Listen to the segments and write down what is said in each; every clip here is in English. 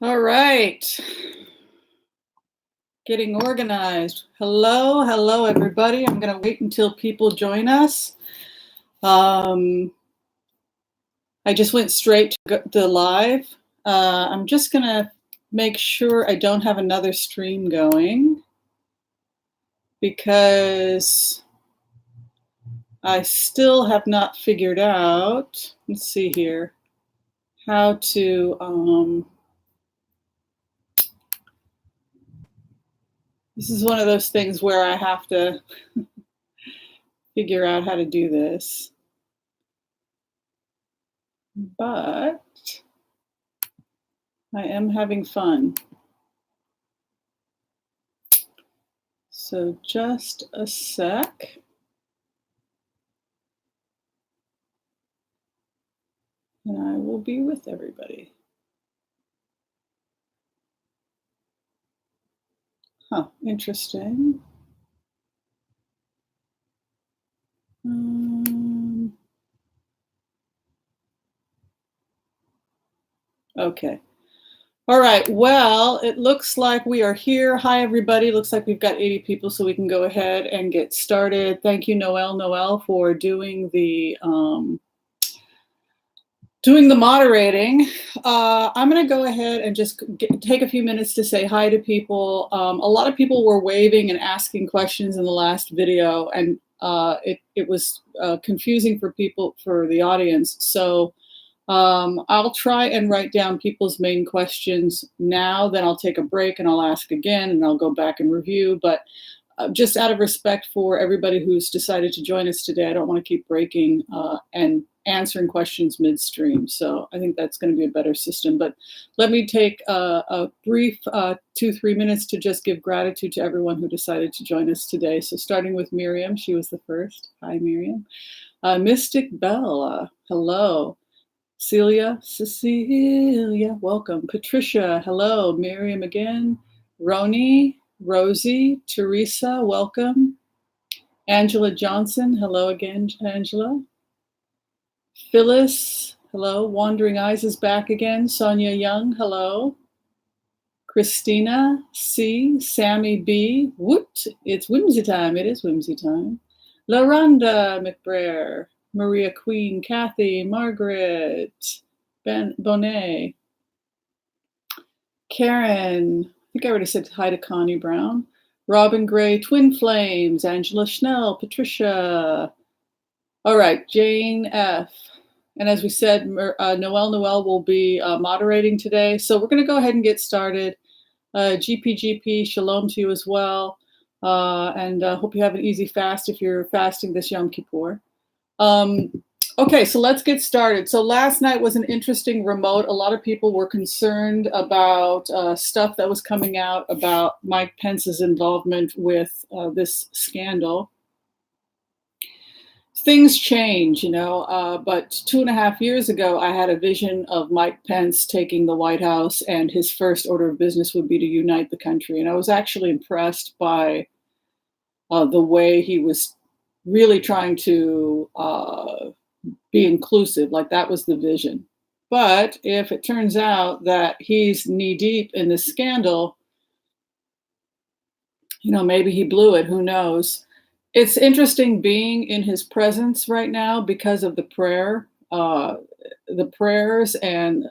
All right. Getting organized. Hello, everybody. I'm going to wait until people join us. I just went straight to the live. I'm just going to make sure I don't have another stream going because I still have not figured out, let's see here, how to, this is one of those things where I have to figure out how to do this. But I am having fun. So just a sec. And I will be with everybody. Huh, interesting. Okay. All right. Well, it looks like we are here. Hi, everybody. Looks like we've got 80 people, so we can go ahead and get started. Thank you, Noel, for doing the moderating. I'm going to go ahead and just take a few minutes to say hi to people. A lot of people were waving and asking questions in the last video, and it was confusing for people, for the audience. So I'll try and write down people's main questions now, then I'll take a break and I'll ask again and I'll go back and review. But just out of respect for everybody who's decided to join us today, I don't want to keep breaking and answering questions midstream. So I think that's going to be a better system. But let me take a brief 2-3 minutes to just give gratitude to everyone who decided to join us today. So starting with Miriam, she was the first. Hi, Miriam. Mystic Bella, hello. Cecilia, welcome. Patricia, hello. Miriam again. Roni, Rosie, Teresa, welcome. Angela Johnson, hello again, Angela. Phyllis, hello. Wandering Eyes is back again. Sonia Young, hello. Christina C, Sammy B, Woot, it's whimsy time. It is whimsy time. LaRonda McBrayer, Maria Queen, Kathy, Margaret, Bonet, Karen, I think I already said hi to Connie Brown, Robin Gray, Twin Flames, Angela Schnell, Patricia. All right, Jane F. And as we said, Noel will be moderating today. So we're going to go ahead and get started. GP, shalom to you as well. And hope you have an easy fast if you're fasting this Yom Kippur. Okay, so let's get started. So last night was an interesting remote. A lot of people were concerned about stuff that was coming out about Mike Pence's involvement with this scandal. Things change, but 2.5 years ago, I had a vision of Mike Pence taking the White House, and his first order of business would be to unite the country. And I was actually impressed by the way he was really trying to be inclusive. Like, that was the vision. But if it turns out that he's knee deep in this scandal, maybe he blew it, who knows? It's interesting being in his presence right now because of the prayers, and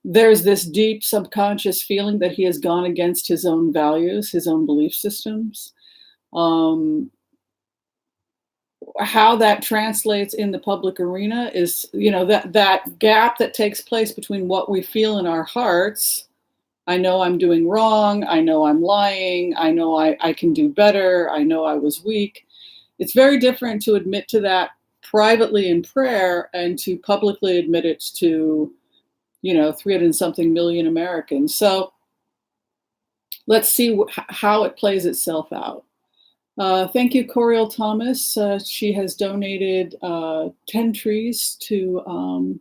there's this deep subconscious feeling that he has gone against his own values, his own belief systems. How that translates in the public arena is, that gap that takes place between what we feel in our hearts. I know I'm doing wrong. I know I'm lying. I know I can do better. I know I was weak. It's very different to admit to that privately in prayer and to publicly admit it to, 300 and something million Americans. So let's see how it plays itself out. Thank you, Coriel Thomas. She has donated 10 trees to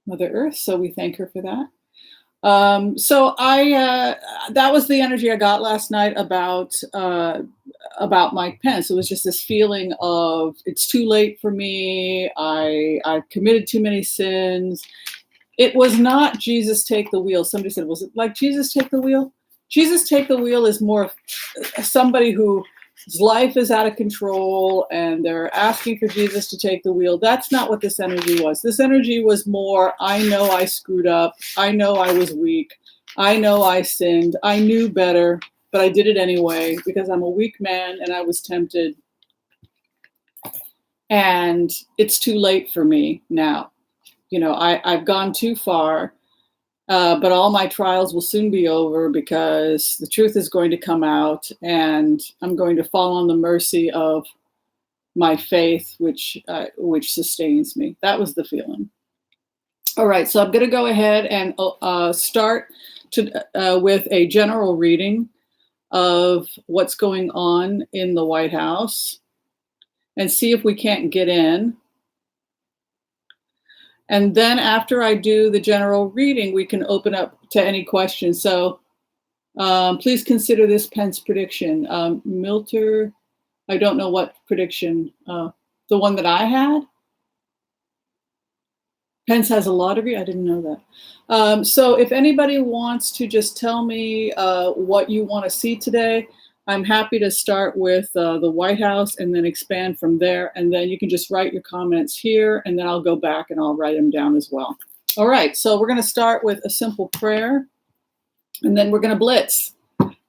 Mother Earth, so we thank her for that. So that was the energy I got last night about Mike Pence. It was just this feeling of, it's too late for me. I've committed too many sins. It was not Jesus take the wheel. Somebody said, was it like Jesus take the wheel? Jesus take the wheel is more somebody whose life is out of control and they're asking for Jesus to take the wheel. That's not what this energy was. This energy was more, I know I screwed up. I know I was weak. I know I sinned. I knew better, but I did it anyway because I'm a weak man and I was tempted. And it's too late for me now. I've gone too far, but all my trials will soon be over because the truth is going to come out and I'm going to fall on the mercy of my faith, which sustains me. That was the feeling. All right, so I'm going to go ahead and start with a general reading of what's going on in the White House and see if we can't get in. And then after I do the general reading, we can open up to any questions. So please consider this Pence prediction. Milter, I don't know what prediction, the one that I had. Pence has a lottery, I didn't know that. So if anybody wants to just tell me what you want to see today, I'm happy to start with the White House and then expand from there. And then you can just write your comments here and then I'll go back and I'll write them down as well. All right, so we're going to start with a simple prayer and then we're going to blitz.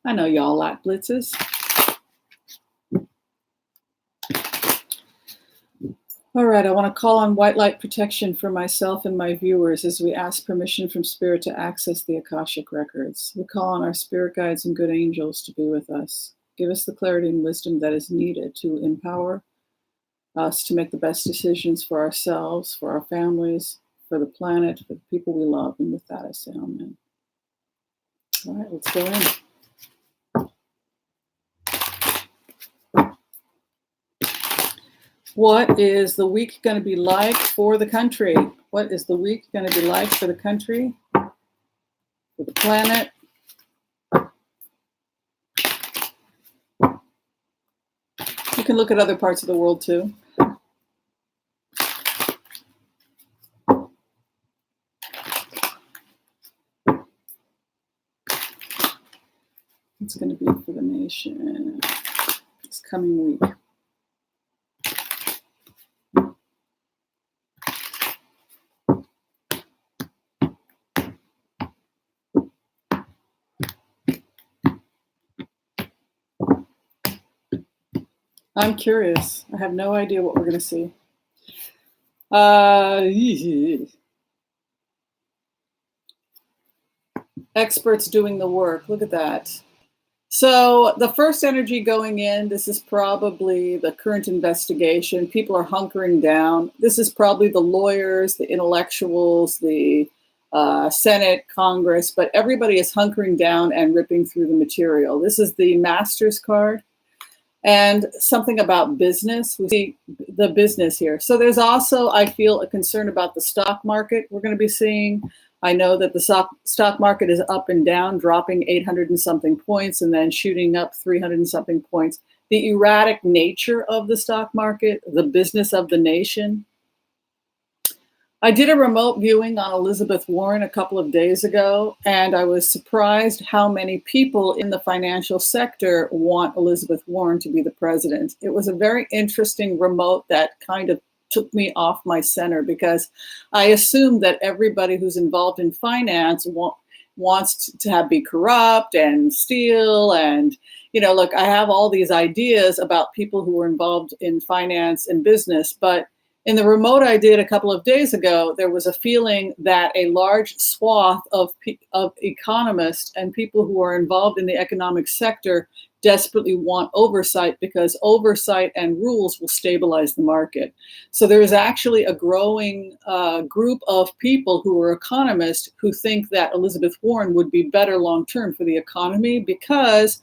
I know y'all like blitzes. All right, I want to call on white light protection for myself and my viewers as we ask permission from Spirit to access the Akashic records. We call on our spirit guides and good angels to be with us. Give us the clarity and wisdom that is needed to empower us to make the best decisions for ourselves, for our families, for the planet, for the people we love. And with that, I say amen. All right, let's go in. What is the week going to be like for the country? What is the week going to be like for the country, for the planet? You can look at other parts of the world too. It's going to be for the nation this coming week. I'm curious. I have no idea what we're going to see. Experts doing the work. Look at that. So the first energy going in, this is probably the current investigation. People are hunkering down. This is probably the lawyers, the intellectuals, the Senate, Congress, but everybody is hunkering down and ripping through the material. This is the Master's card. And something about business. We see the business here. So there's also, I feel, a concern about the stock market we're going to be seeing. I know that the stock market is up and down, dropping 800 and something points and then shooting up 300 and something points. The erratic nature of the stock market, the business of the nation. I did a remote viewing on Elizabeth Warren a couple of days ago, and I was surprised how many people in the financial sector want Elizabeth Warren to be the president. It was a very interesting remote that kind of took me off my center because I assumed that everybody who's involved in finance wants to be corrupt and steal and, look, I have all these ideas about people who are involved in finance and business, but in the remote I did a couple of days ago, there was a feeling that a large swath of economists and people who are involved in the economic sector desperately want oversight because oversight and rules will stabilize the market. So there is actually a growing group of people who are economists who think that Elizabeth Warren would be better long-term for the economy because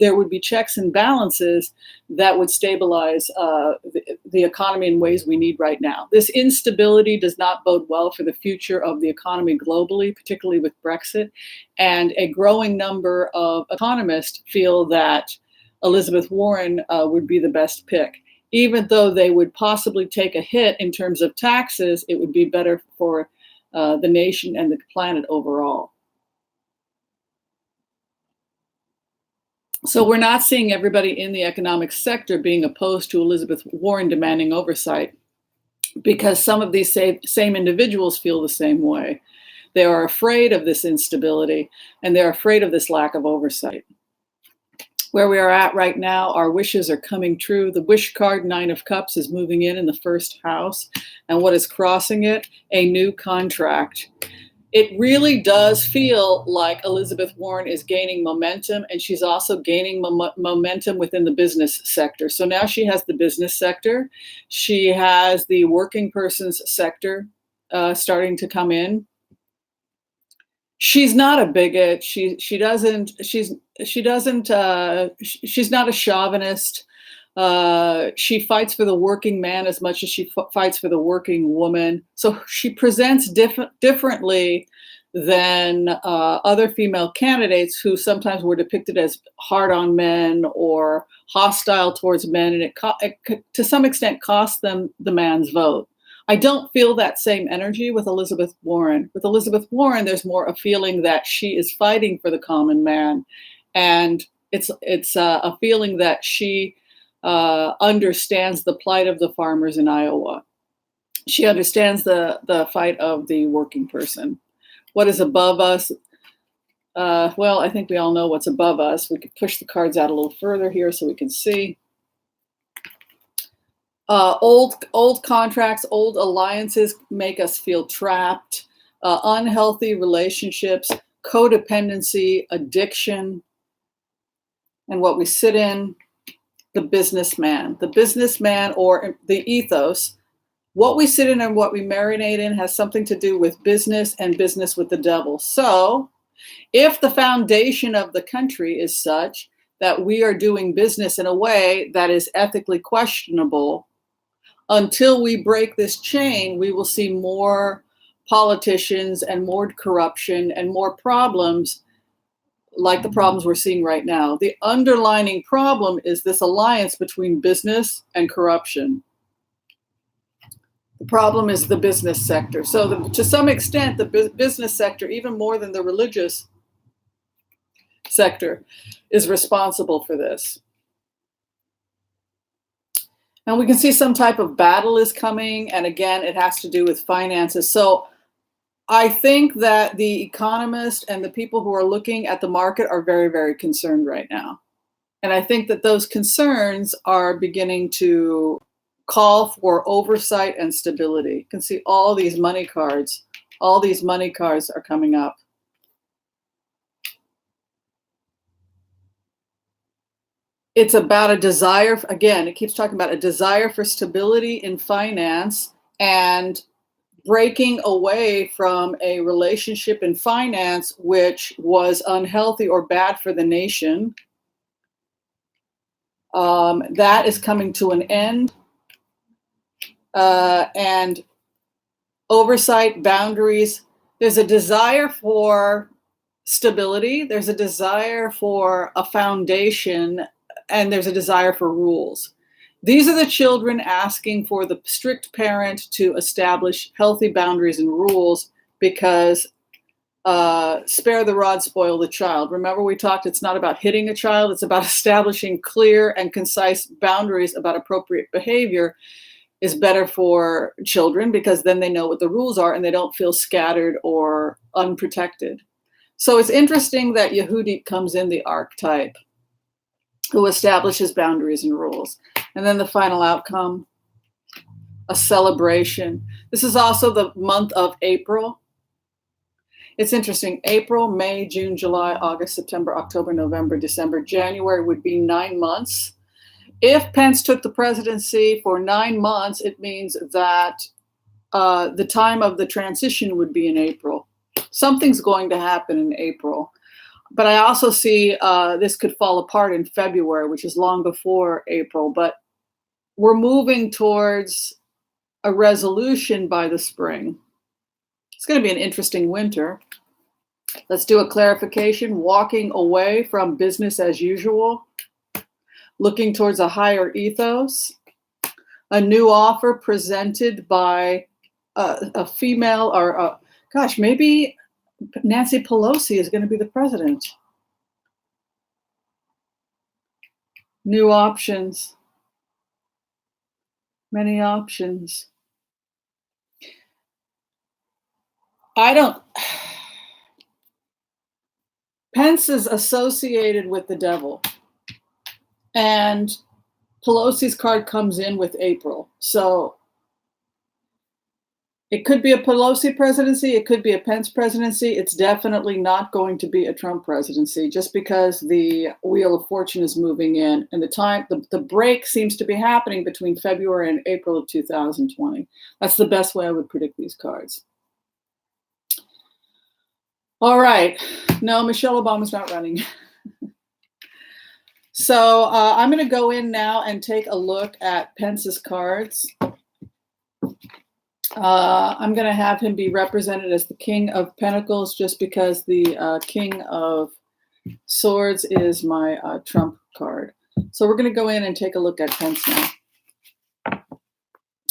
there would be checks and balances that would stabilize the economy in ways we need right now. This instability does not bode well for the future of the economy globally, particularly with Brexit. And a growing number of economists feel that Elizabeth Warren would be the best pick. Even though they would possibly take a hit in terms of taxes, it would be better for the nation and the planet overall. So we're not seeing everybody in the economic sector being opposed to Elizabeth Warren demanding oversight, because some of these same individuals feel the same way. They are afraid of this instability, and they're afraid of this lack of oversight. Where we are at right now, our wishes are coming true. The wish card, 9 of Cups, is moving in the first house, and what is crossing it? A new contract. It really does feel like Elizabeth Warren is gaining momentum, and she's also gaining momentum within the business sector. So now she has the business sector. She has the working person's sector starting to come in. She's not a bigot. She's not a chauvinist. She fights for the working man as much as she fights for the working woman. So she presents differently than other female candidates who sometimes were depicted as hard on men or hostile towards men, and it to some extent cost them the man's vote. I don't feel that same energy with Elizabeth Warren. With Elizabeth Warren, there's more a feeling that she is fighting for the common man, and it's a feeling that she understands the plight of the farmers in Iowa. She understands the fight of the working person. What is above us? Well, I think we all know what's above us. We could push the cards out a little further here so we can see. Old contracts, old alliances make us feel trapped. Unhealthy relationships, codependency, addiction, and what we sit in. The businessman or the ethos. What we sit in and what we marinate in has something to do with business and business with the devil. So if the foundation of the country is such that we are doing business in a way that is ethically questionable, until we break this chain, we will see more politicians and more corruption and more problems like the problems we're seeing right now. The underlying problem is this alliance between business and corruption. The problem is the business sector. So to some extent, the business sector, even more than the religious sector, is responsible for this. And we can see some type of battle is coming. And again, it has to do with finances. So I think that the economists and the people who are looking at the market are very, very concerned right now. And I think that those concerns are beginning to call for oversight and stability. You can see all these money cards. All these money cards are coming up. It's about a desire, again, it keeps talking about a desire for stability in finance and breaking away from a relationship in finance which was unhealthy or bad for the nation. That is coming to an end. And oversight, boundaries, there's a desire for stability, there's a desire for a foundation, and there's a desire for rules. These are the children asking for the strict parent to establish healthy boundaries and rules because spare the rod, spoil the child. Remember we talked, it's not about hitting a child, it's about establishing clear and concise boundaries about appropriate behavior is better for children because then they know what the rules are and they don't feel scattered or unprotected. So it's interesting that Yehudit comes in the archetype who establishes boundaries and rules. And then the final outcome, a celebration. This is also the month of April. It's interesting. April, May, June, July, August, September, October, November, December, January would be 9 months. If Pence took the presidency for 9 months, it means that the time of the transition would be in April. Something's going to happen in April. But I also see this could fall apart in February, which is long before April. But we're moving towards a resolution by the spring. It's going to be an interesting winter. Let's do a clarification. Walking away from business as usual, looking towards a higher ethos, a new offer presented by a female or Gosh, maybe Nancy Pelosi is going to be the president. New options. Many options. Pence is associated with the devil. And Pelosi's card comes in with April. So it could be a Pelosi presidency. It could be a Pence presidency. It's definitely not going to be a Trump presidency just because the wheel of fortune is moving in. And the break seems to be happening between February and April of 2020. That's the best way I would predict these cards. All right. No, Michelle Obama's not running. So I'm going to go in now and take a look at Pence's cards. I'm going to have him be represented as the King of Pentacles just because the King of Swords is my Trump card. So we're going to go in and take a look at Pence now.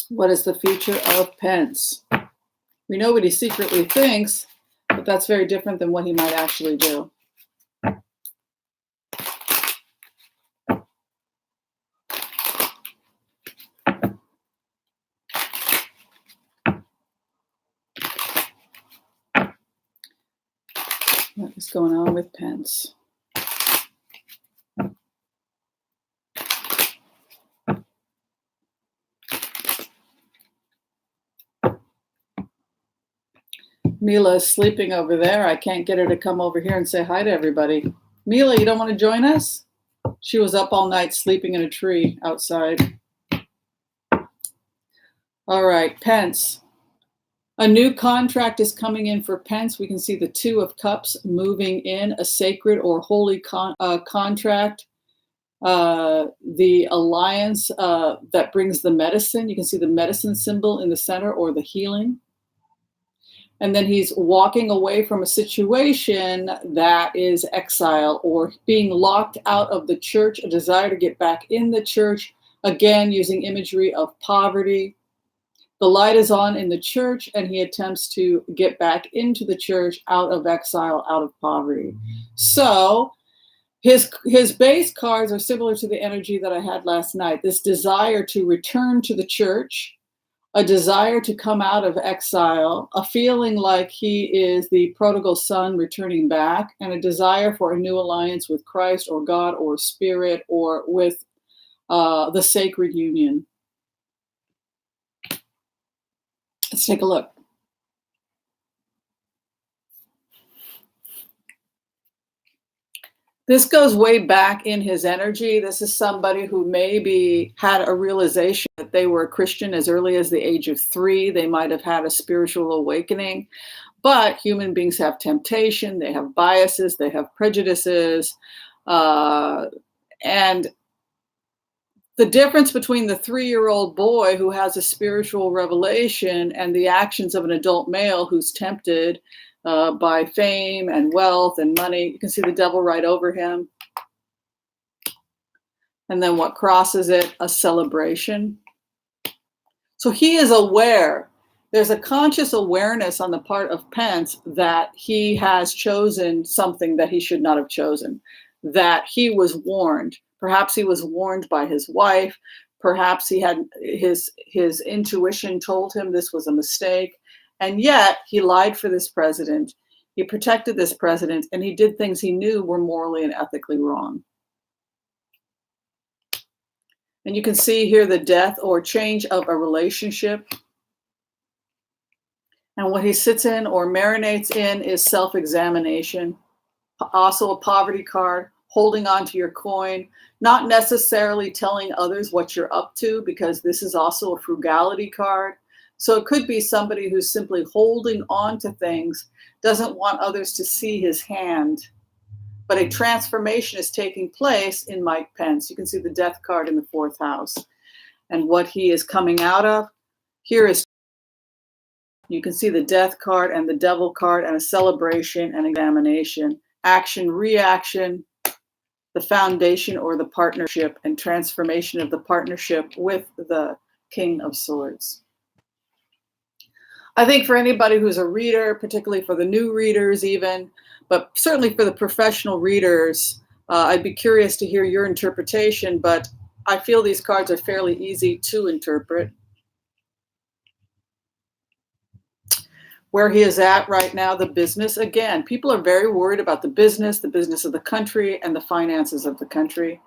What is the future of Pence? We know what he secretly thinks, but that's very different than what he might actually do. What is going on with Pence? Mila is sleeping over there. I can't get her to come over here and say hi to everybody. Mila, you don't want to join us? She was up all night sleeping in a tree outside. All right, Pence. A new contract is coming in for Pence. We can see the Two of Cups moving in, a sacred or holy contract. The alliance that brings the medicine. You can see the medicine symbol in the center, or the healing. And then he's walking away from a situation that is exile or being locked out of the church, a desire to get back in the church, again, using imagery of poverty. The light is on in the church, and he attempts to get back into the church out of exile, out of poverty. So his base cards are similar to the energy that I had last night. This desire to return to the church, a desire to come out of exile, a feeling like he is the prodigal son returning back, and a desire for a new alliance with Christ or God or Spirit or with the sacred union. Let's take a look. This goes way back in his energy. This is somebody who maybe had a realization that they were a Christian as early as the age of 3. They might have had a spiritual awakening. But human beings have temptation, they have biases, they have prejudices. And the difference between the 3-year-old boy who has a spiritual revelation and the actions of an adult male who's tempted by fame and wealth and money. You can see the devil right over him. And then what crosses it? A celebration. So he is aware. There's a conscious awareness on the part of Pence that he has chosen something that he should not have chosen, that he was warned. Perhaps he was warned by his wife. Perhaps he had his intuition told him this was a mistake. And yet he lied for this president. He protected this president, and he did things he knew were morally and ethically wrong. And you can see here the death or change of a relationship. And what he sits in or marinates in is self-examination. Also a poverty card, holding on to your coin, not necessarily telling others what you're up to, because this is also a frugality card. So it could be somebody who's simply holding on to things, doesn't want others to see his hand. But a transformation is taking place in Mike Pence. You can see the death card in the 4th house. And what he is coming out of, here is, you can see the death card and the devil card and a celebration and examination, action, reaction, the foundation or the partnership and transformation of the partnership with the King of Swords. I think for anybody who's a reader, particularly for the new readers even, but certainly for the professional readers, I'd be curious to hear your interpretation, but I feel these cards are fairly easy to interpret. Where he is at right now, the business, again, people are very worried about the business of the country, and the finances of the country.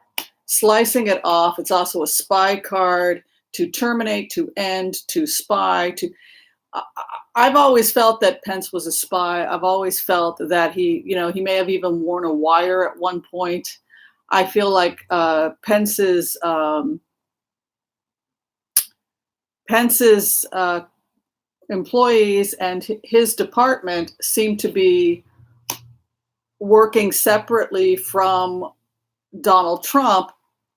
Slicing it off, it's also a spy card, to terminate, to end, to spy, to... I've always felt that Pence was a spy. I've always felt that he may have even worn a wire at one point. I feel like Pence's employees and his department seem to be working separately from Donald Trump,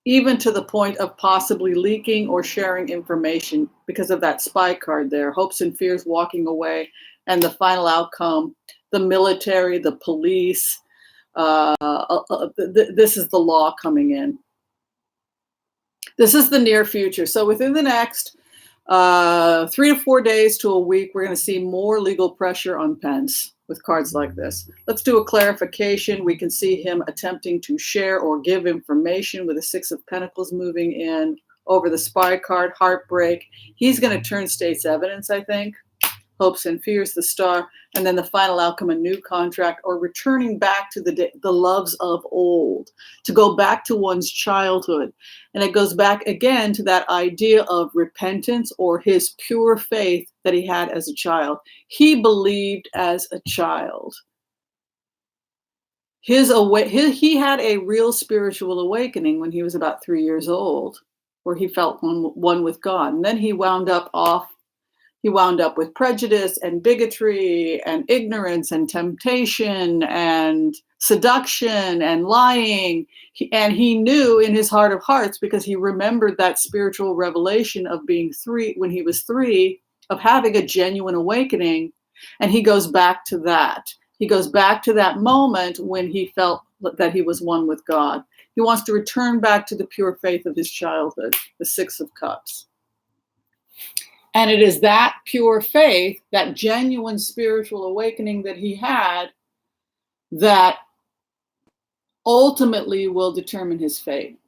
even to the point of possibly leaking or sharing information because of that spy card there. Hopes and fears walking away, and the final outcome, the military, the police, this is the law coming in. This is the near future. So within the next 3 to 4 days to a week, we're going to see more legal pressure on Pence with cards like this. Let's do a clarification. We can see him attempting to share or give information with the Six of Pentacles moving in over the spy card, heartbreak. He's going to turn state's evidence, I think. Hopes and fears, the star, and then the final outcome, a new contract, or returning back to the loves of old, to go back to one's childhood. And it goes back again to that idea of repentance, or his pure faith that he had as a child. He believed as a child. He had a real spiritual awakening when he was about 3 years old, where he felt one with God. And then he wound up with prejudice and bigotry and ignorance and temptation and seduction and lying. And he knew in his heart of hearts, because he remembered that spiritual revelation of being 3, when he was 3, of having a genuine awakening. And he goes back to that. He goes back to that moment when he felt that he was one with God. He wants to return back to the pure faith of his childhood, the Six of Cups. And it is that pure faith, that genuine spiritual awakening that he had, that ultimately will determine his fate.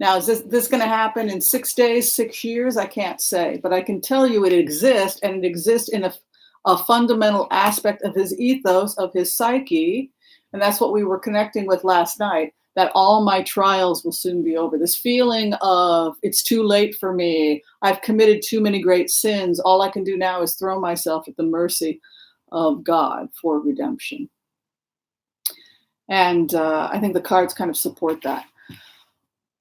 Now, is this going to happen in 6 days, 6 years? I can't say, but I can tell you it exists, and it exists in a fundamental aspect of his ethos, of his psyche, and that's what we were connecting with last night, that all my trials will soon be over. This feeling of, it's too late for me, I've committed too many great sins, all I can do now is throw myself at the mercy of God for redemption. And I think the cards kind of support that.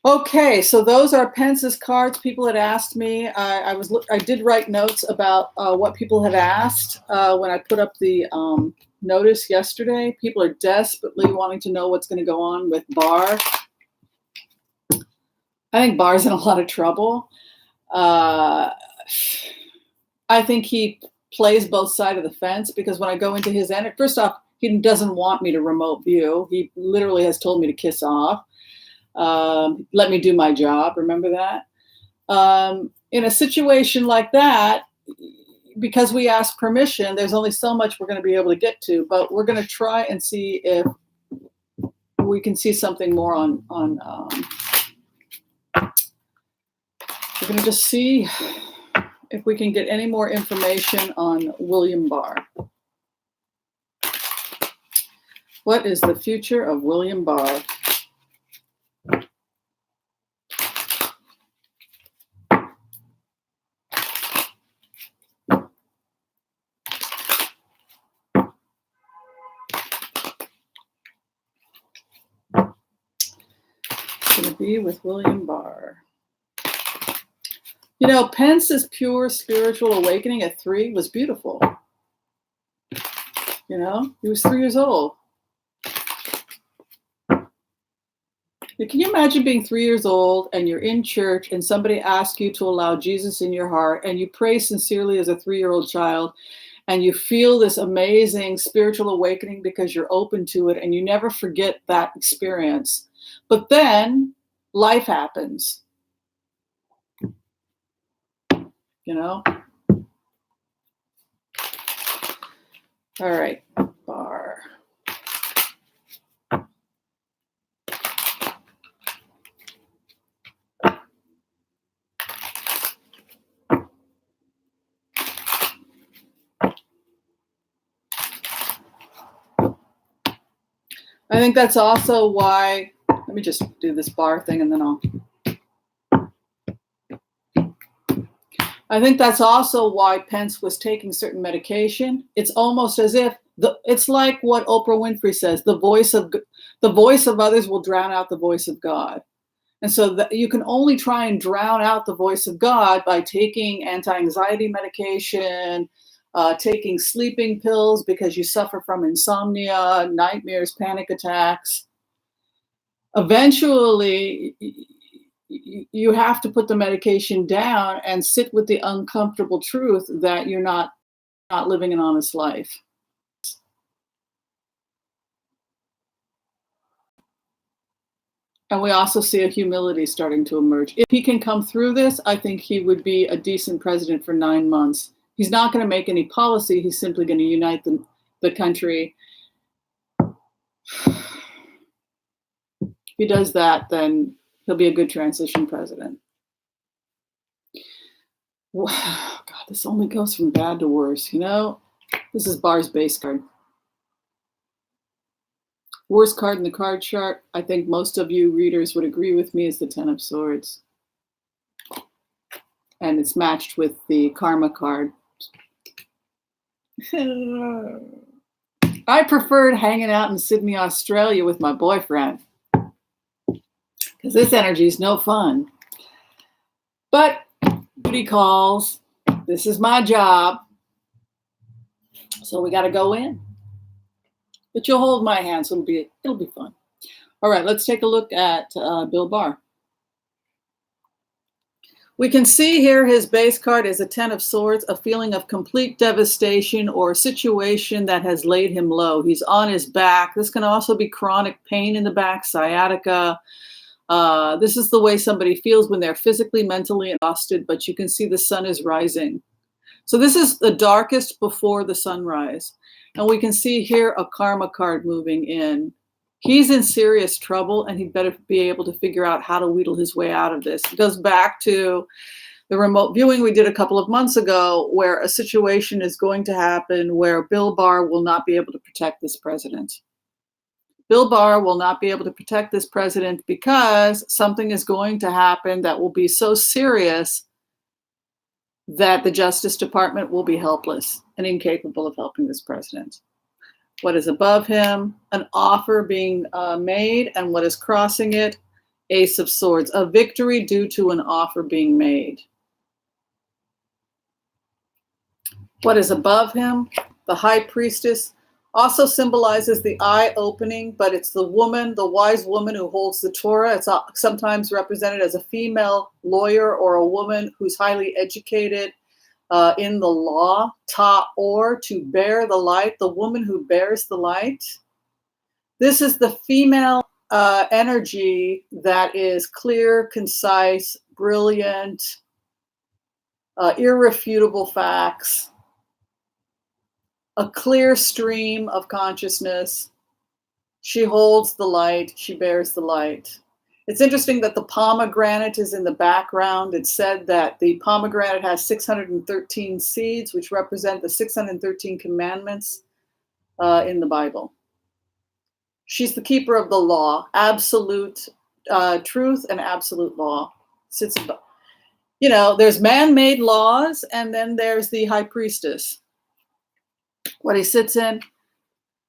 Okay, so those are Pence's cards. People had asked me. I did write notes about what people had asked when I put up the notice yesterday. People are desperately wanting to know what's going to go on with Barr. I think Barr's in a lot of trouble. I think he plays both sides of the fence, because when I go into his energy, first off, he doesn't want me to remote view. He literally has told me to kiss off. Let me do my job. Remember that? In a situation like that, because we ask permission, there's only so much we're going to be able to get to, but we're going to try and see if we can see something more on we're going to just see if we can get any more information on William Barr. What is the future of William Barr? Going to be with William Barr. You know, Pence's pure spiritual awakening at 3 was beautiful. You know, he was 3 years old. Can you imagine being 3 years old and you're in church and somebody asks you to allow Jesus in your heart, and you pray sincerely as a 3-year-old child, and you feel this amazing spiritual awakening because you're open to it, and you never forget that experience. But then life happens, you know? All right, Barr. I think that's also why, let me just do this Barr thing and then I think that's also why Pence was taking certain medication. It's almost as if it's like what Oprah Winfrey says: the voice of others will drown out the voice of God. And so you can only try and drown out the voice of God by taking anti-anxiety medication, taking sleeping pills because you suffer from insomnia, nightmares, panic attacks. Eventually, you have to put the medication down and sit with the uncomfortable truth that you're not living an honest life. And we also see a humility starting to emerge. If he can come through this, I think he would be a decent president for 9 months. He's not going to make any policy. He's simply going to unite the country. If he does that, then he'll be a good transition president. Wow, God, this only goes from bad to worse, you know? This is Barr's base card. Worst card in the card chart, I think most of you readers would agree with me, is the Ten of Swords. And it's matched with the Karma card. I preferred hanging out in Sydney, Australia with my boyfriend, because this energy is no fun. But duty calls. This is my job. So we got to go in. But you'll hold my hand, so it'll be fun. All right, let's take a look at Bill Barr. We can see here his base card is a Ten of Swords, a feeling of complete devastation or a situation that has laid him low. He's on his back. This can also be chronic pain in the back, sciatica. This is the way somebody feels when they're physically, mentally exhausted, but you can see the sun is rising. So this is the darkest before the sunrise. And we can see here a karma card moving in. He's in serious trouble, and he'd better be able to figure out how to wheedle his way out of this. It goes back to the remote viewing we did a couple of months ago, where a situation is going to happen where Bill Barr will not be able to protect this president. Bill Barr will not be able to protect this president because something is going to happen that will be so serious that the Justice Department will be helpless and incapable of helping this president. What is above him? An offer being made, and what is crossing it? Ace of Swords, a victory due to an offer being made. What is above him? The High Priestess also symbolizes the eye opening, but it's the woman, the wise woman who holds the Torah. It's sometimes represented as a female lawyer or a woman who's highly educated in the law, or to bear the light, the woman who bears the light. This is the female energy that is clear, concise, brilliant, irrefutable facts, a clear stream of consciousness. She holds the light, she bears the light. It's interesting that the pomegranate is in the background. It said that the pomegranate has 613 seeds, which represent the 613 commandments in the Bible. She's the keeper of the law, absolute truth and absolute law. Sits above. You know, there's man-made laws, and then there's the high priestess. What he sits in,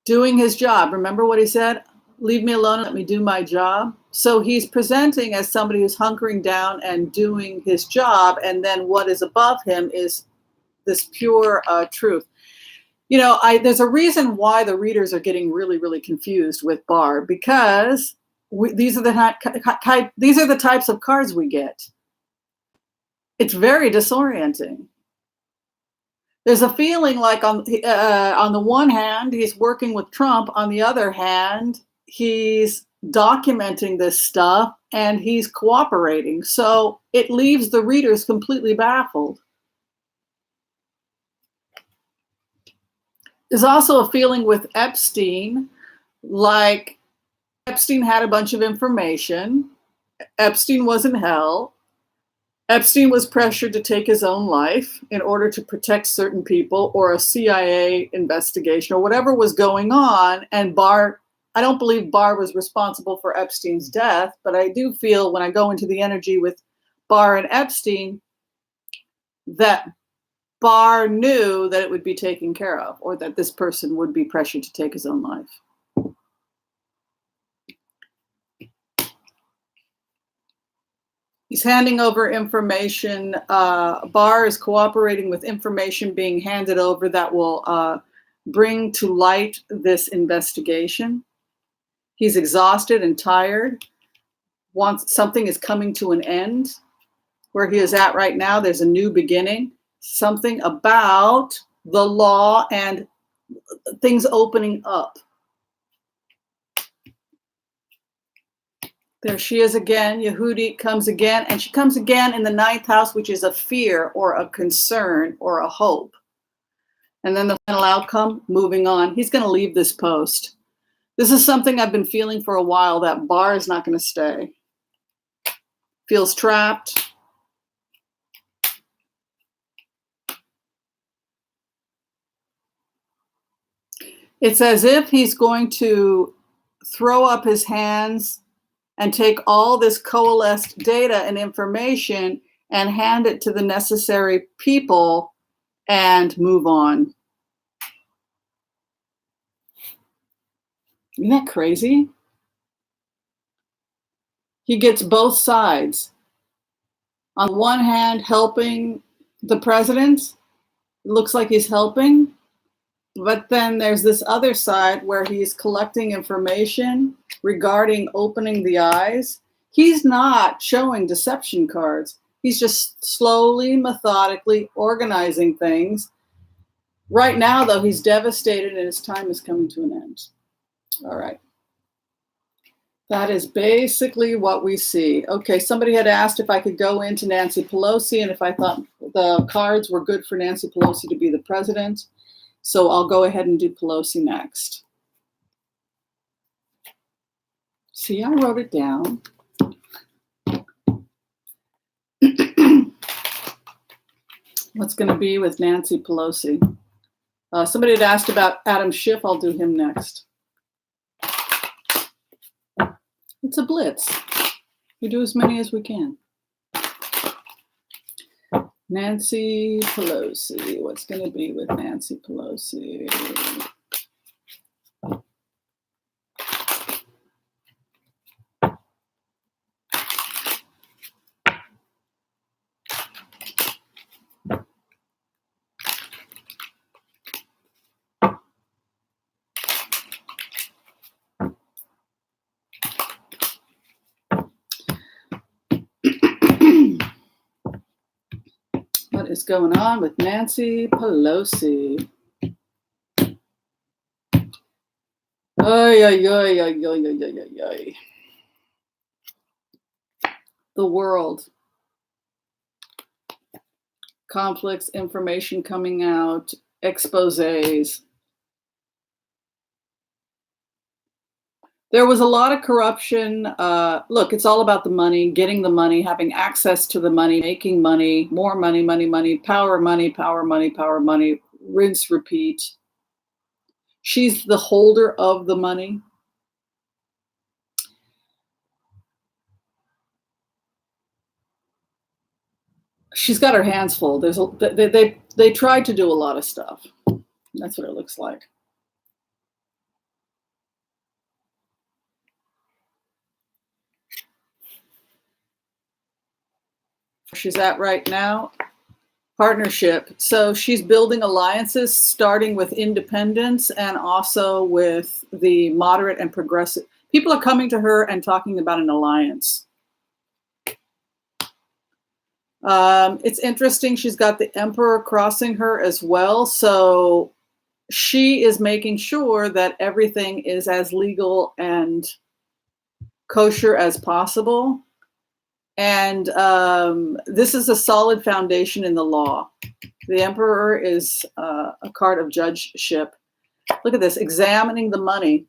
doing his job. Remember what he said? Leave me alone and let me do my job. So he's presenting as somebody who's hunkering down and doing his job, and then what is above him is this pure truth. You know, there's a reason why the readers are getting really, really confused with Barr, because these are the types of cards we get. It's very disorienting. There's a feeling like on the one hand, he's working with Trump. On the other hand, he's documenting this stuff and he's cooperating. So it leaves the readers completely baffled. There's also a feeling with Epstein, like Epstein had a bunch of information. Epstein was in hell. Epstein was pressured to take his own life in order to protect certain people, or a CIA investigation, or whatever was going on. And Barr, I don't believe Barr was responsible for Epstein's death, but I do feel when I go into the energy with Barr and Epstein that Barr knew that it would be taken care of, or that this person would be pressured to take his own life. He's handing over information. Barr is cooperating with information being handed over that will bring to light this investigation. He's exhausted and tired. Something is coming to an end. Where he is at right now, there's a new beginning. Something about the law and things opening up. There she is again. Yehudi comes again, and she comes again in the 9th house, which is a fear or a concern or a hope. And then the final outcome, moving on. He's going to leave this post. This is something I've been feeling for a while, that Barr is not going to stay. Feels trapped. It's as if he's going to throw up his hands and take all this coalesced data and information and hand it to the necessary people and move on. Isn't that crazy? He gets both sides. On one hand, helping the president. It looks like he's helping. But then there's this other side where he's collecting information regarding opening the eyes. He's not showing deception cards. He's just slowly, methodically organizing things. Right now, though, he's devastated and his time is coming to an end. All right. That is basically what we see. Okay, somebody had asked if I could go into Nancy Pelosi and if I thought the cards were good for Nancy Pelosi to be the president. So I'll go ahead and do Pelosi next. See, I wrote it down. What's going to be with Nancy Pelosi? Somebody had asked about Adam Schiff. I'll do him next. It's a blitz. We do as many as we can. Nancy Pelosi. What's going to be with Nancy Pelosi? What is going on with Nancy Pelosi? Oy, oy, oy, oy, oy, oy, oy, oy. The world. Conflicts, information coming out, exposés. There was a lot of corruption. Look, it's all about the money, getting the money, having access to the money, making money, more money, money, money, power, money, power, money, power, money, rinse, repeat. She's the holder of the money. She's got her hands full. They tried to do a lot of stuff. That's what it looks like. She's at right now, partnership. So she's building alliances, starting with independents and also with the moderate and progressive. People are coming to her and talking about an alliance. It's interesting. She's got the emperor crossing her as well. So she is making sure that everything is as legal and kosher as possible. And this is a solid foundation in the law. The emperor is a card of judgeship. Look at this, examining the money.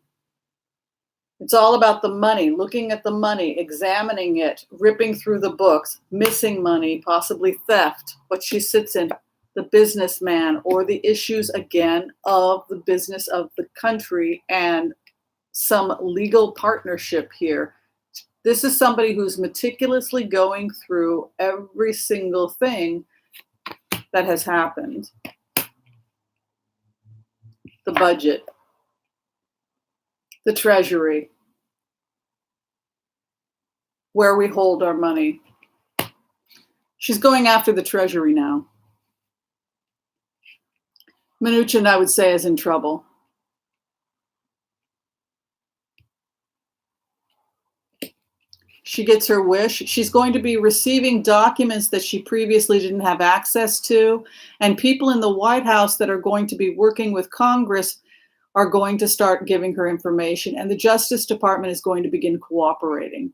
It's all about the money, looking at the money, examining it, ripping through the books, missing money, possibly theft, what she sits in, the businessman, or the issues again of the business of the country and some legal partnership here. This is somebody who's meticulously going through every single thing that has happened. The budget, the treasury, where we hold our money. She's going after the treasury now. Mnuchin, I would say, is in trouble. She gets her wish. She's going to be receiving documents that she previously didn't have access to, and people in the White House that are going to be working with Congress are going to start giving her information, and the Justice Department is going to begin cooperating.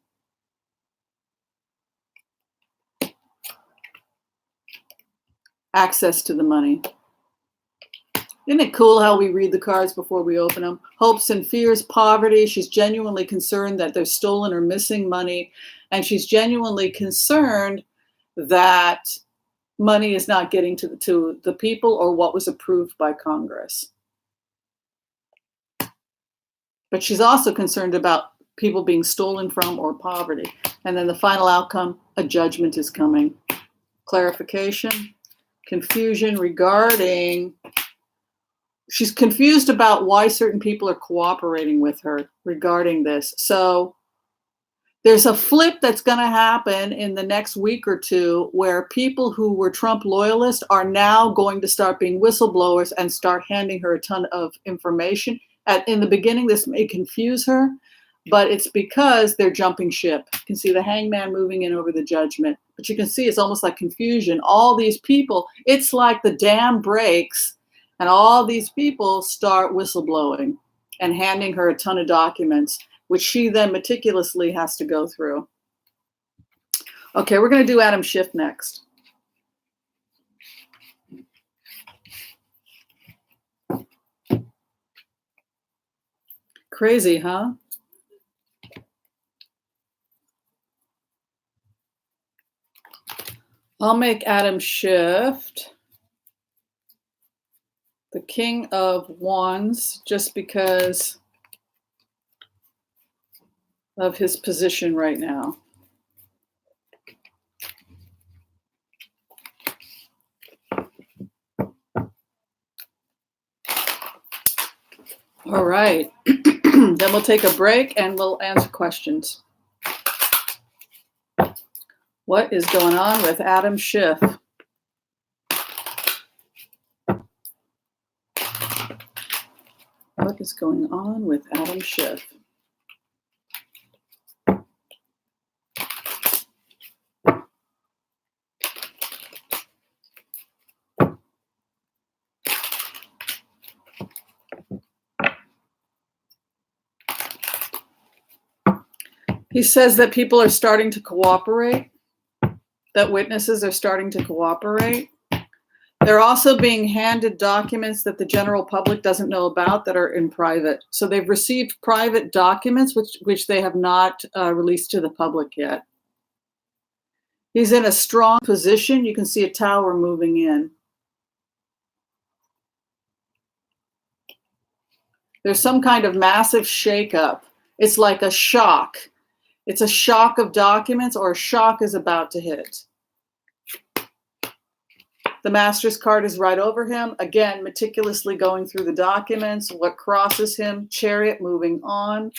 Access to the money. Isn't it cool how we read the cards before we open them? Hopes and fears, poverty. She's genuinely concerned that there's stolen or missing money. And she's genuinely concerned that money is not getting to the people or what was approved by Congress. But she's also concerned about people being stolen from or poverty. And then the final outcome, a judgment is coming. Clarification, confusion regarding... She's confused about why certain people are cooperating with her regarding this. So there's a flip that's going to happen in the next week or two where people who were Trump loyalists are now going to start being whistleblowers and start handing her a ton of information. In the beginning, this may confuse her, but it's because they're jumping ship. You can see the hangman moving in over the judgment. But you can see it's almost like confusion. All these people, it's like the dam breaks. And all these people start whistleblowing and handing her a ton of documents, which she then meticulously has to go through. Okay, we're going to do Adam Schiff next. Crazy, huh? I'll make Adam Schiff the King of Wands just because of his position right now. All right. Then we'll take a break and we'll answer questions. What is going on with Adam Schiff? What is going on with Adam Schiff? He says that people are starting to cooperate, that witnesses are starting to cooperate. They're also being handed documents that the general public doesn't know about that are in private. So they've received private documents which they have not released to the public yet. He's in a strong position. You can see a tower moving in. There's some kind of massive shakeup. It's like a shock. It's a shock of documents, or a shock is about to hit. The Master's card is right over him. Again, meticulously going through the documents. What crosses him? Chariot moving on.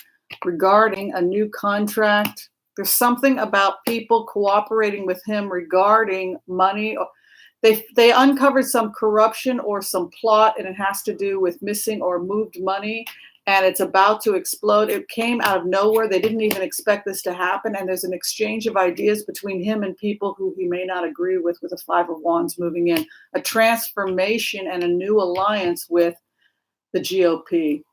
Regarding a new contract. There's something about people cooperating with him regarding money. They uncovered some corruption or some plot, and it has to do with missing or moved money. And it's about to explode. It came out of nowhere. They didn't even expect this to happen. And there's an exchange of ideas between him and people who he may not agree with the Five of Wands moving in. A transformation and a new alliance with the GOP.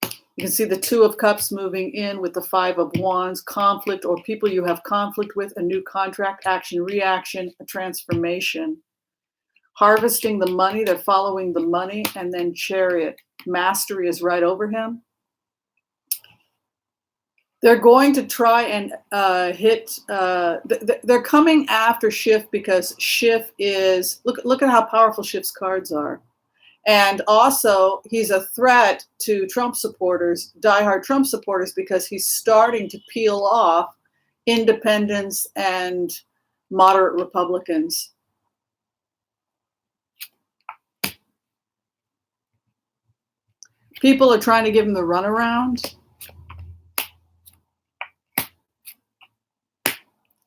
You can see the Two of Cups moving in with the Five of Wands. Conflict or people you have conflict with. A new contract, action, reaction, a transformation. harvesting the money. They're following the money, and then Chariot. Mastery is right over him. They're going to try and hit. They're coming after Schiff because Schiff is look at how powerful Schiff's cards are, and also he's a threat to Trump supporters, diehard Trump supporters, because he's starting to peel off independents and moderate Republicans. People are trying to give him the runaround.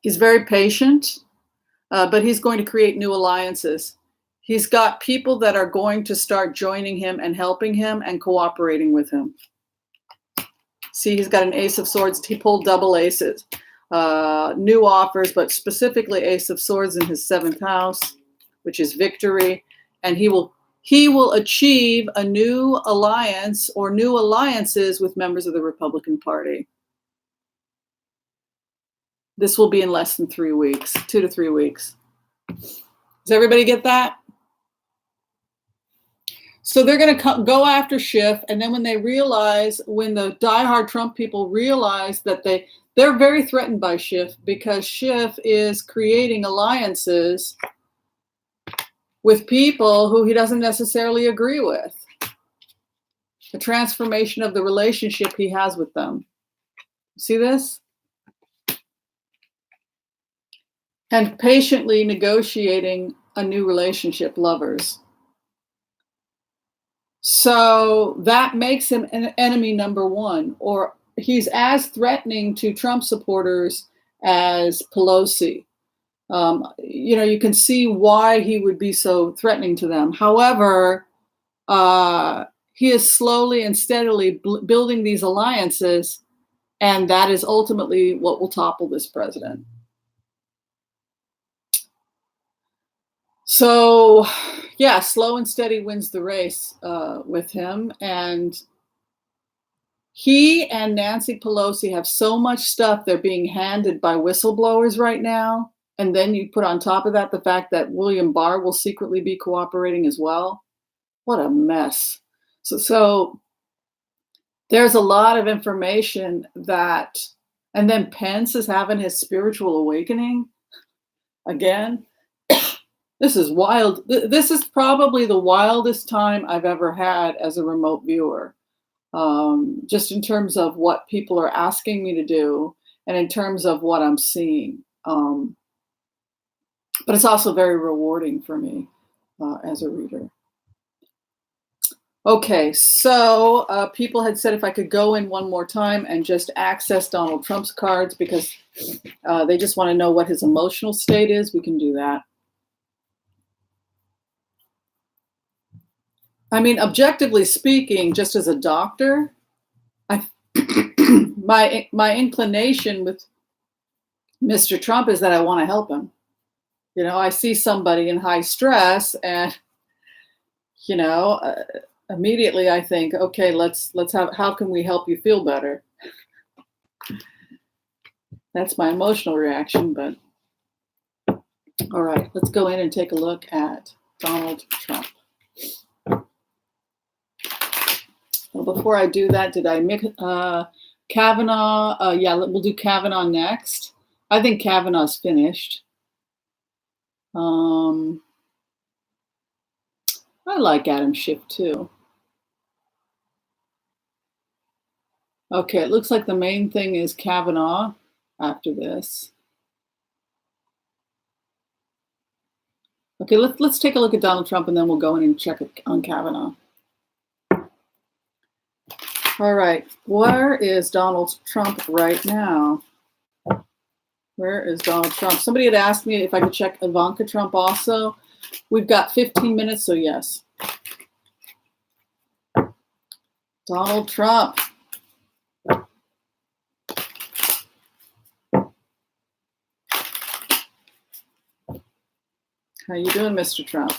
He's very patient, but he's going to create new alliances. He's got people that are going to start joining him and helping him and cooperating with him. See, he's got an Ace of Swords. He pulled double aces. New offers, but specifically Ace of Swords in his 7th house, which is victory. And he will achieve a new alliance or new alliances with members of the Republican Party. This will be in less than 3 weeks, 2 to 3 weeks. Does everybody get that? So they're going to go after Schiff, and then when the diehard Trump people realize that they're very threatened by Schiff because Schiff is creating alliances with people who he doesn't necessarily agree with. The transformation of the relationship he has with them. See this? And patiently negotiating a new relationship, lovers. So that makes him an enemy number one, or he's as threatening to Trump supporters as Pelosi. You can see why he would be so threatening to them. However, he is slowly and steadily building these alliances, and that is ultimately what will topple this president. So, yeah, slow and steady wins the race with him. And he and Nancy Pelosi have so much stuff they're being handed by whistleblowers right now. And then you put on top of that the fact that William Barr will secretly be cooperating as well. What a mess. So there's a lot of information and then Pence is having his spiritual awakening again. This is wild. This is probably the wildest time I've ever had as a remote viewer, just in terms of what people are asking me to do and in terms of what I'm seeing. But it's also very rewarding for me as a reader. Okay, so people had said if I could go in one more time and just access Donald Trump's cards because they just want to know what his emotional state is, we can do that. I mean, objectively speaking, just as a doctor, my inclination with Mr. Trump is that I want to help him. I see somebody in high stress, and immediately I think, okay, let's have. How can we help you feel better? That's my emotional reaction, but all right, let's go in and take a look at Donald Trump. Well, before I do that, did I make Kavanaugh? Yeah, we'll do Kavanaugh next. I think Kavanaugh's finished. I like Adam Schiff too. Okay, it looks like the main thing is Kavanaugh after this. Okay, let's take a look at Donald Trump and then we'll go in and check on Kavanaugh. All right, where is Donald Trump right now? Where is Donald Trump? Somebody had asked me if I could check Ivanka Trump also. We've got 15 minutes, so yes. Donald Trump. How you doing, Mr. Trump?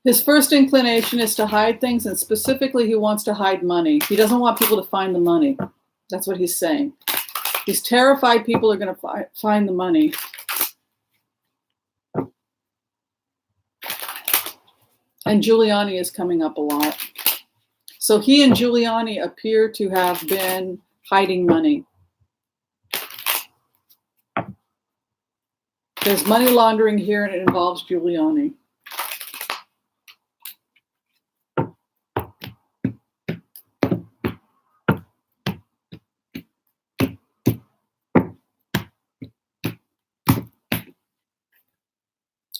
His first inclination is to hide things, and specifically he wants to hide money. He doesn't want people to find the money. That's what he's saying. He's terrified people are going to find the money. And Giuliani is coming up a lot. So he and Giuliani appear to have been hiding money. There's money laundering here, and it involves Giuliani.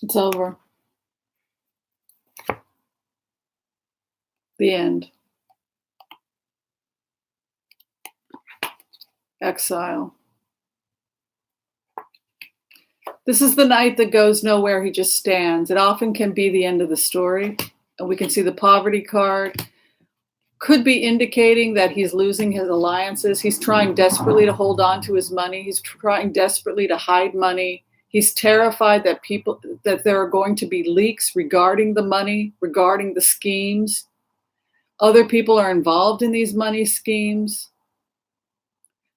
It's over. The end. Exile. This is the knight that goes nowhere, he just stands. It often can be the end of the story. And we can see the poverty card. Could be indicating that he's losing his alliances. He's trying desperately to hold on to his money. He's trying desperately to hide money. He's terrified that there are going to be leaks regarding the money, regarding the schemes. Other people are involved in these money schemes.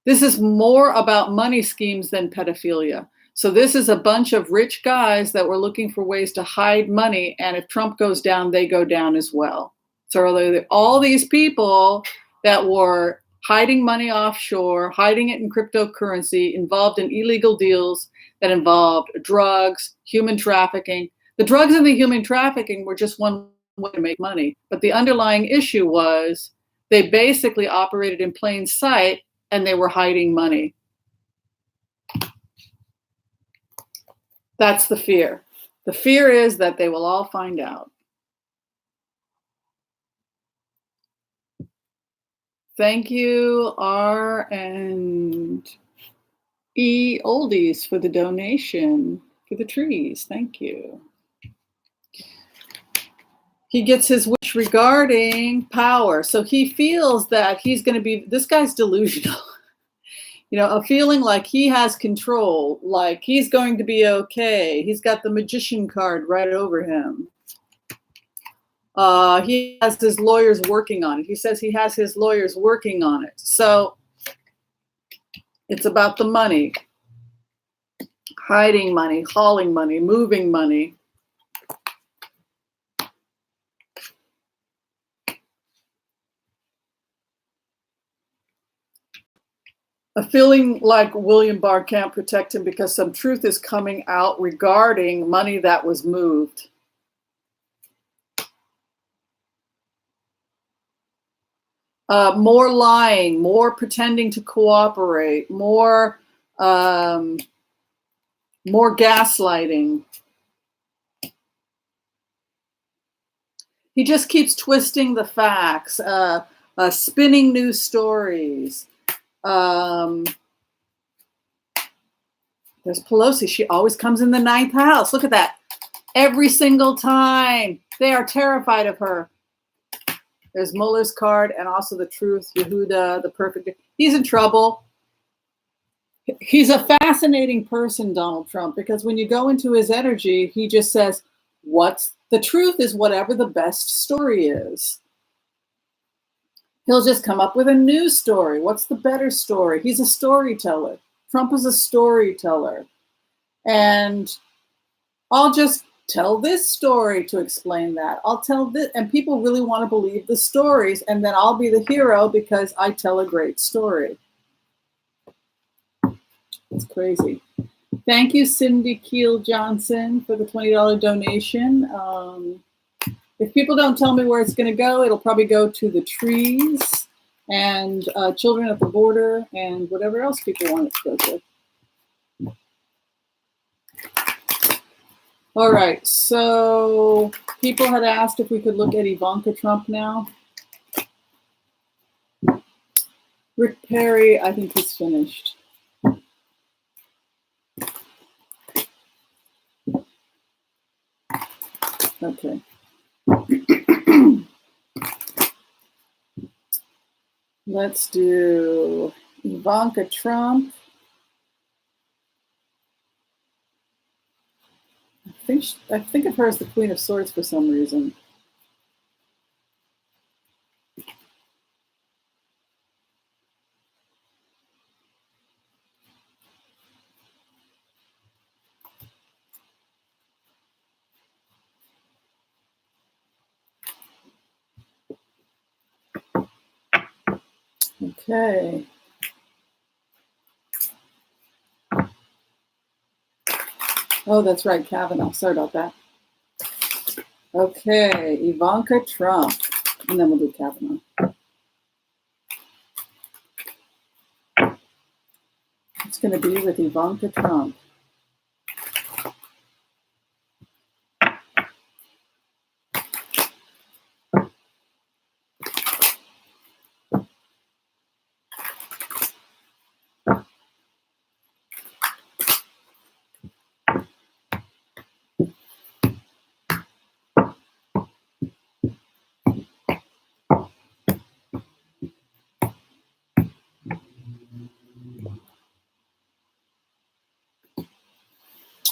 This is more about money schemes than pedophilia. So this is a bunch of rich guys that were looking for ways to hide money, and if Trump goes down, they go down as well. So all these people that were hiding money offshore, hiding it in cryptocurrency, involved in illegal deals that involved drugs, human trafficking. The drugs and the human trafficking were just one way to make money. But the underlying issue was they basically operated in plain sight and they were hiding money. That's the fear. The fear is that they will all find out. Thank you, R and E Oldies, for the donation for the trees. Thank you. He gets his wish regarding power. So he feels that he's going to be, this guy's delusional. A feeling like he has control, like he's going to be okay. He's got the magician card right over him. He has his lawyers working on it. He says he has his lawyers working on it. So it's about the money. Hiding money, hauling money, moving money. A feeling like William Barr can't protect him because some truth is coming out regarding money that was moved. More lying, more pretending to cooperate, more gaslighting. He just keeps twisting the facts, spinning new stories. There's Pelosi. She always comes in the 9th house. Look at that. Every single time. They are terrified of her. There's Mueller's card and also the truth, Yehuda, the perfect. He's in trouble. He's a fascinating person, Donald Trump, because when you go into his energy, he just says, what's the truth is whatever the best story is. He'll just come up with a new story. What's the better story? He's a storyteller. Trump is a storyteller. And I'll just tell this story to explain that. I'll tell this, and people really want to believe the stories, and then I'll be the hero because I tell a great story. It's crazy. Thank you, Cindy Keel Johnson, for the $20 donation. If people don't tell me where it's going to go, it'll probably go to the trees and children at the border and whatever else people want it to go to. All right, so people had asked if we could look at Ivanka Trump now. Rick Perry, I think he's finished. Okay. Let's do Ivanka Trump. think of her as the Queen of Swords for some reason. Okay. Oh, that's right, Kavanaugh. Sorry about that. Okay, Ivanka Trump. And then we'll do Kavanaugh. It's going to be with Ivanka Trump.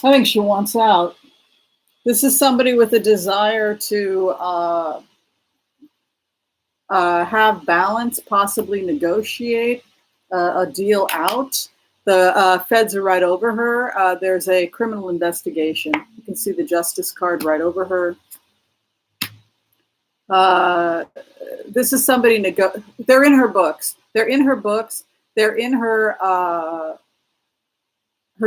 I think she wants out. This is somebody with a desire to have balance, possibly negotiate a deal out. The feds are right over her. There's a criminal investigation. You can see the justice card right over her. This is somebody, they're in her books. They're in her books. They're in her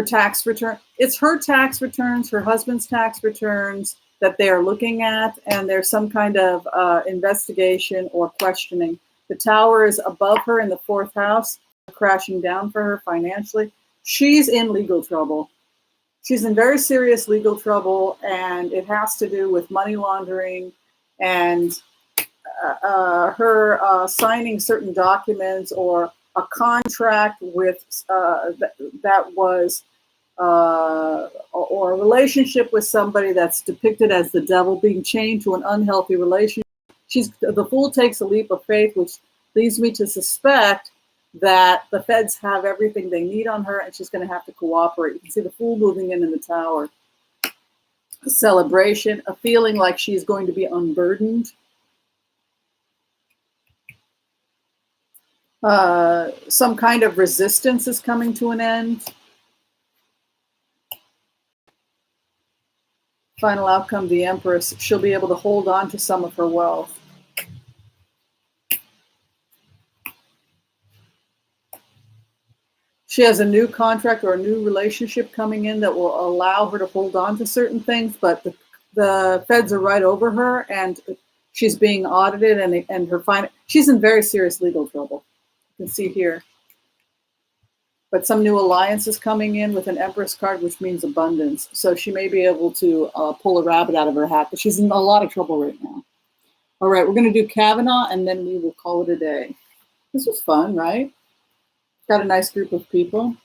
tax return. It's her tax returns, her husband's tax returns that they are looking at, and there's some kind of investigation or questioning. The tower is above her in the fourth house, crashing down for her financially. She's in legal trouble. She's in very serious legal trouble, and it has to do with money laundering and her signing certain documents or a contract with that was or a relationship with somebody that's depicted as the devil, being chained to an unhealthy relationship. The fool takes a leap of faith, which leads me to suspect that the feds have everything they need on her, and she's going to have to cooperate. You can see the fool moving in the tower. A celebration, a feeling like she's going to be unburdened. Some kind of resistance is coming to an end. Final outcome, the Empress. She'll be able to hold on to some of her wealth. She has a new contract or a new relationship coming in that will allow her to hold on to certain things, but the feds are right over her, and she's being audited, and she's in very serious legal trouble. You can see here. But some new alliance is coming in with an Empress card, which means abundance. So she may be able to pull a rabbit out of her hat, but she's in a lot of trouble right now. All right, we're going to do Kavanaugh, and then we will call it a day. This was fun, right? Got a nice group of people.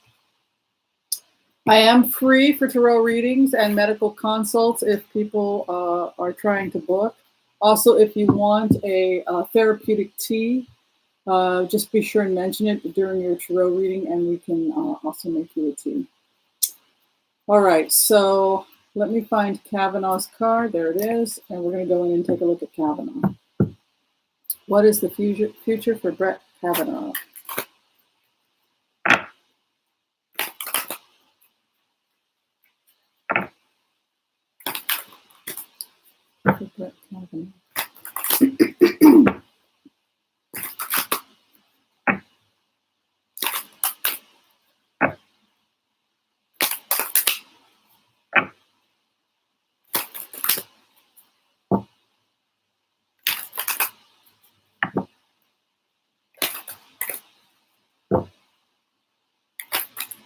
I am free for tarot readings and medical consults if people are trying to book. Also, if you want a therapeutic tea, just be sure and mention it during your tarot reading, and we can also make you a tea. All right, so let me find Kavanaugh's card. There it is, and we're going to go in and take a look at Kavanaugh. What is the future for Brett Kavanaugh? Brett Kavanaugh.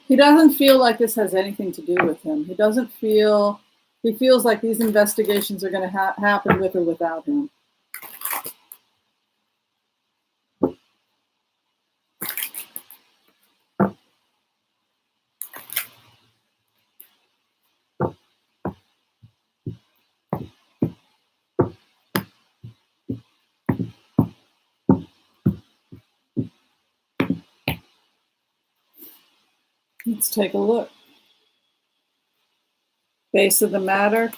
He doesn't feel like this has anything to do with him. He feels like these investigations are going to happen with or without him. Let's take a look. Base of the matter.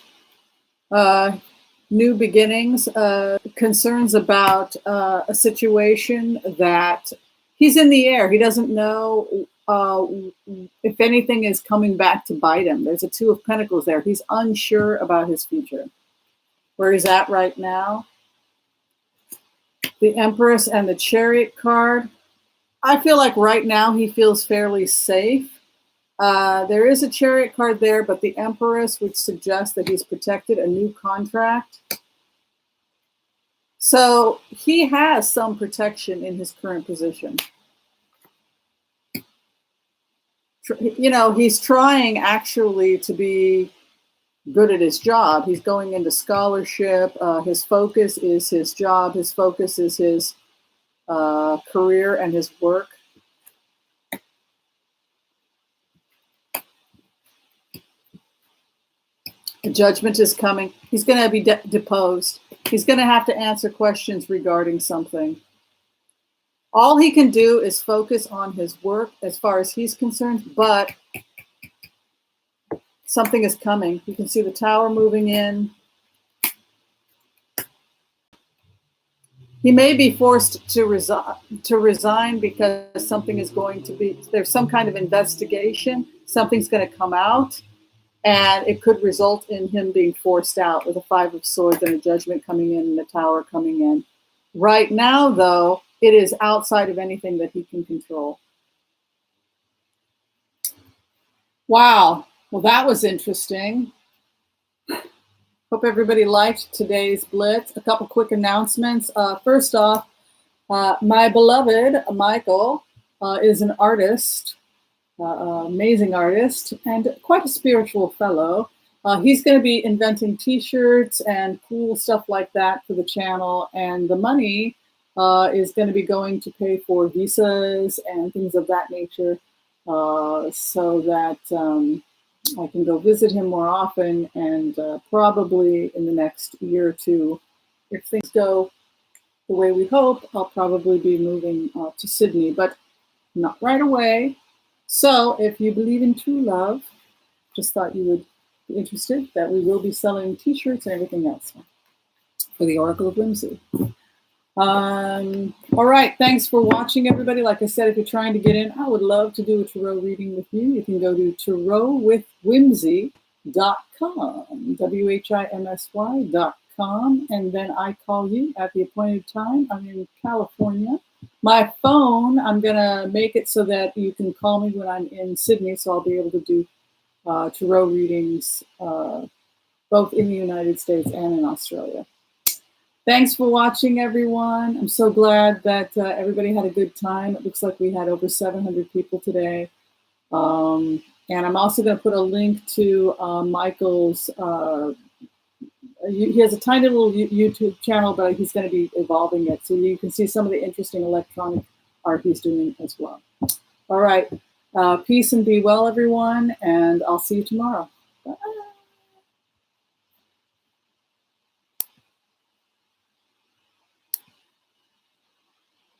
New beginnings, concerns about a situation that he's in the air. He doesn't know if anything is coming back to bite him. There's a Two of Pentacles there. He's unsure about his future. Where he's at right now. The Empress and the Chariot card. I feel like right now he feels fairly safe. There is a Chariot card there, but the Empress would suggest that he's protected, a new contract. So he has some protection in his current position. You know, he's trying actually to be good at his job. He's going into scholarship. His focus is his job. His focus is his career and his work. The judgment is coming. He's going to be deposed. He's going to have to answer questions regarding something. All he can do is focus on his work as far as he's concerned, but something is coming. You can see the Tower moving in. He may be forced to resign because something is going to be, there's some kind of investigation. Something's going to come out. And it could result in him being forced out with a Five of Swords and a Judgment coming in and the Tower coming in. Right now, though, it is outside of anything that he can control. Wow. Well, that was interesting. Hope everybody liked today's Blitz. A couple quick announcements. First off, my beloved Michael is an artist. Amazing artist and quite a spiritual fellow. He's going to be inventing t-shirts and cool stuff like that for the channel, and the money is going to be going to pay for visas and things of that nature, so that I can go visit him more often, and probably in the next year or two, if things go the way we hope, I'll probably be moving to Sydney, but not right away. So if you believe in true love, just thought you would be interested that we will be selling t-shirts and everything else for the Oracle of Whimsy. All right, thanks for watching, everybody. Like I said, if you're trying to get in, I would love to do a tarot reading with you. You can go to tarotwithwhimsy.com, WHIMSY.com, and then I call you at the appointed time. I'm in California. My phone, I'm going to make it so that you can call me when I'm in Sydney, so I'll be able to do tarot readings both in the United States and in Australia. Thanks for watching, everyone. I'm so glad that everybody had a good time. It looks like we had over 700 people today. And I'm also going to put a link to Michael's he has a tiny little YouTube channel, but he's going to be evolving it. So you can see some of the interesting electronic art he's doing as well. All right. Peace and be well, everyone. And I'll see you tomorrow.